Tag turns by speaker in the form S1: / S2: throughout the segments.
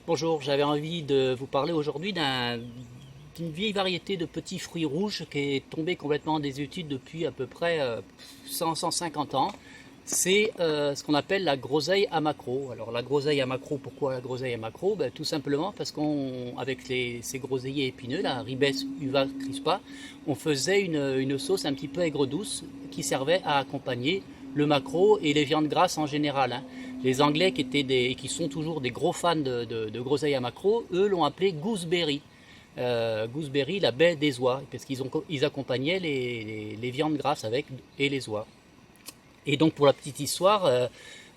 S1: Bonjour, j'avais envie de vous parler aujourd'hui d'une vieille variété de petits fruits rouges qui est tombée complètement en désuétude depuis à peu près 100-150 ans. C'est ce qu'on appelle la groseille à maquereau. Alors la groseille à maquereau, pourquoi la groseille à maquereau? Tout simplement parce qu'avec ces groseilliers épineux, la Ribes uva crispa, on faisait une sauce un petit peu aigre-douce qui servait à accompagner le maquereau et les viandes grasses en général, hein. Les Anglais qui sont toujours des gros fans de groseille à maquereau, eux l'ont appelé gooseberry. Gooseberry, la baie des oies, parce qu'ils accompagnaient les viandes grasses avec et les oies. Et donc pour la petite histoire,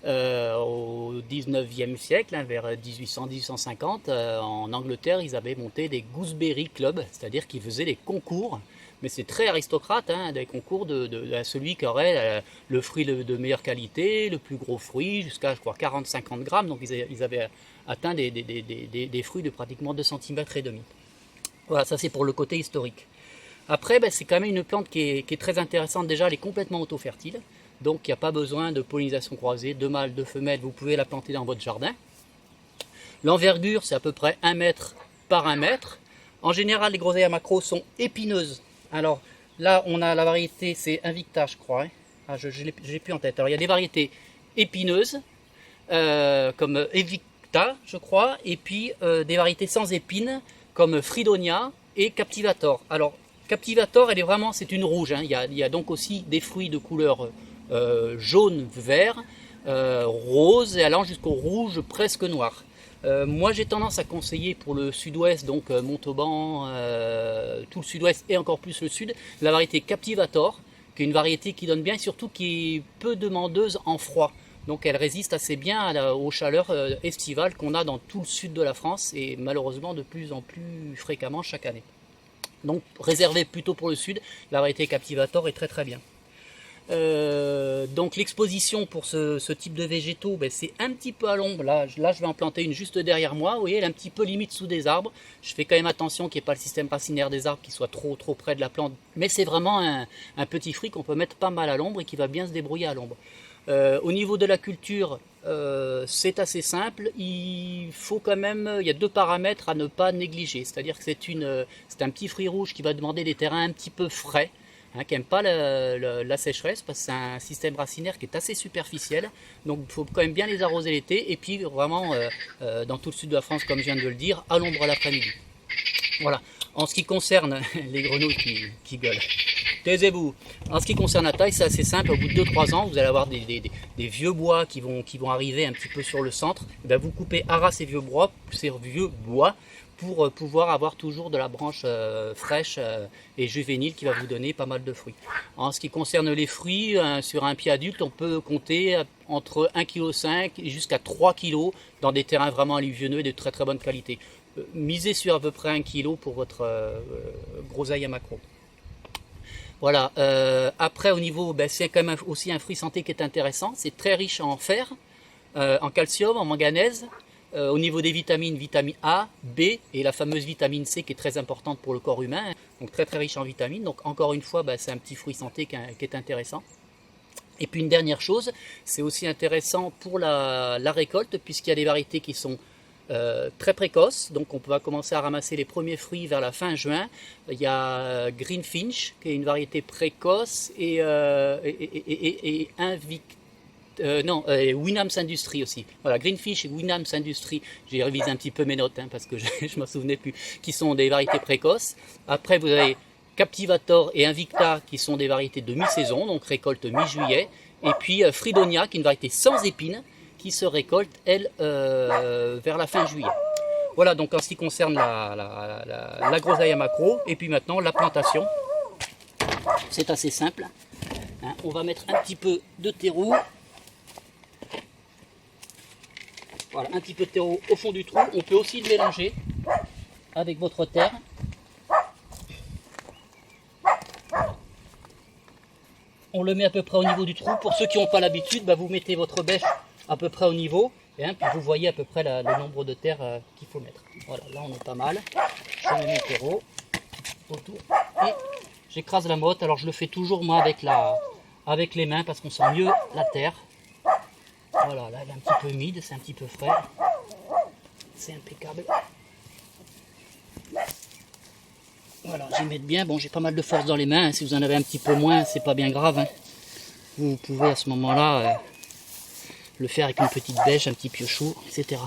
S1: au 19e siècle, hein, vers 1800-1850, en Angleterre, ils avaient monté des Gooseberry Club, c'est-à-dire qu'ils faisaient des concours, mais c'est très aristocrate, hein, des concours de celui qui aurait le fruit de meilleure qualité, le plus gros fruit, jusqu'à je crois 40-50 grammes, donc ils avaient atteint des fruits de pratiquement 2 cm et demi. Voilà, ça c'est pour le côté historique. Après, c'est quand même une plante qui est très intéressante. Déjà, elle est complètement auto-fertile. Donc, il n'y a pas besoin de pollinisation croisée, de mâles, de femelles. Vous pouvez la planter dans votre jardin. L'envergure, c'est à peu près 1 mètre par 1 mètre. En général, les groseilles à maquereau sont épineuses. Alors, là, on a la variété, c'est Invicta, je crois. Hein. Ah, je ne l'ai plus en tête. Alors, il y a des variétés épineuses, comme Invicta, je crois. Et puis, des variétés sans épines, comme Fridonia et Captivator. Alors, Captivator, c'est une rouge. Hein. Il y a donc aussi des fruits de couleur jaune, vert, rose et allant jusqu'au rouge presque noir. Moi j'ai tendance à conseiller pour le sud-ouest, donc Montauban, tout le sud-ouest et encore plus le sud, la variété Captivator, qui est une variété qui donne bien et surtout qui est peu demandeuse en froid. Donc elle résiste assez bien aux chaleurs estivales qu'on a dans tout le sud de la France et malheureusement de plus en plus fréquemment chaque année. Donc réservé plutôt pour le sud, la variété Captivator est très très bien. Donc l'exposition pour ce type de végétaux, c'est un petit peu à l'ombre. Là, je vais en planter une juste derrière moi. Vous voyez, elle est un petit peu limite sous des arbres. Je fais quand même attention qu'il n'y ait pas le système racinaire des arbres qui soit trop près de la plante. Mais c'est vraiment un petit fruit qu'on peut mettre pas mal à l'ombre et qui va bien se débrouiller à l'ombre. Au niveau de la culture, c'est assez simple. Il y a 2 paramètres à ne pas négliger. C'est-à-dire que c'est un petit fruit rouge qui va demander des terrains un petit peu frais, hein, qui n'aime pas la sécheresse, parce que c'est un système racinaire qui est assez superficiel. Donc il faut quand même bien les arroser l'été. Et puis vraiment, dans tout le sud de la France, comme je viens de le dire, à l'ombre l'après-midi. Voilà. En ce qui concerne les grenouilles qui gueulent. Taisez-vous. En ce qui concerne la taille, c'est assez simple. Au bout de 2-3 ans, vous allez avoir des vieux bois qui vont arriver un petit peu sur le centre. Et vous coupez à ras ces vieux bois pour pouvoir avoir toujours de la branche fraîche et juvénile qui va vous donner pas mal de fruits. En ce qui concerne les fruits, sur un pied adulte, on peut compter entre 1,5 kg jusqu'à 3 kg dans des terrains vraiment alluvionneux et de très très bonne qualité. Misez sur à peu près 1 kg pour votre groseille à maquereau. Voilà. Après, au niveau, c'est quand même aussi un fruit santé qui est intéressant. C'est très riche en fer, en calcium, en manganèse. Au niveau des vitamines, vitamine A, B et la fameuse vitamine C qui est très importante pour le corps humain. Donc très très riche en vitamines. Donc encore une fois, c'est un petit fruit santé qui est intéressant. Et puis une dernière chose, c'est aussi intéressant pour la récolte puisqu'il y a des variétés qui sont très précoce, donc on va commencer à ramasser les premiers fruits vers la fin juin. Il y a Greenfinch qui est une variété précoce et Winam's Industry aussi. Voilà, Greenfinch et Winam's Industry, j'ai révisé un petit peu mes notes parce que je ne m'en souvenais plus, qui sont des variétés précoces. Après vous avez Captivator et Invicta qui sont des variétés de mi-saison, donc récolte mi-juillet. Et puis Fridonia qui est une variété sans épines, qui se récolte, elle, vers la fin juillet. Voilà, donc en ce qui concerne la groseille à maquereau. Et puis maintenant, la plantation. C'est assez simple. Hein, on va mettre un petit peu de terreau. Voilà, un petit peu de terreau au fond du trou. On peut aussi le mélanger avec votre terre. On le met à peu près au niveau du trou. Pour ceux qui n'ont pas l'habitude, vous mettez votre bêche à peu près au niveau, et puis vous voyez à peu près le nombre de terres qu'il faut mettre. Voilà, là on est pas mal. Je mets mon terreau autour et j'écrase la motte. Alors je le fais toujours moi avec les mains parce qu'on sent mieux la terre. Voilà, là elle est un petit peu humide, c'est un petit peu frais. c'est impeccable. Voilà, j'y mets bien. Bon, j'ai pas mal de force dans les mains. Si vous en avez un petit peu moins, c'est pas bien grave. Hein. Vous pouvez à ce moment-là le faire avec une petite bêche, un petit piochou, etc.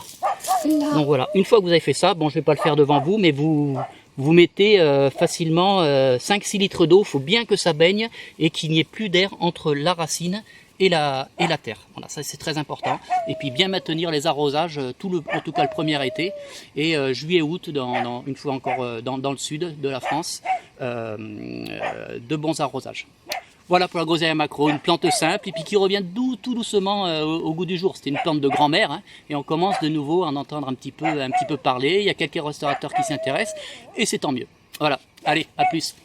S1: Donc voilà, une fois que vous avez fait ça, bon, je vais pas le faire devant vous, mais vous mettez facilement 5-6 litres d'eau. Il faut bien que ça baigne et qu'il n'y ait plus d'air entre la racine et la terre. Voilà, ça c'est très important. Et puis bien maintenir les arrosages, en tout cas le premier été, et juillet-août, une fois encore dans le sud de la France, de bons arrosages. Voilà pour la groseille macro, une plante simple et puis qui revient tout doucement au goût du jour. C'était une plante de grand-mère hein, et on commence de nouveau à en entendre un petit peu parler. Il y a quelques restaurateurs qui s'intéressent et c'est tant mieux. Voilà, allez, à plus.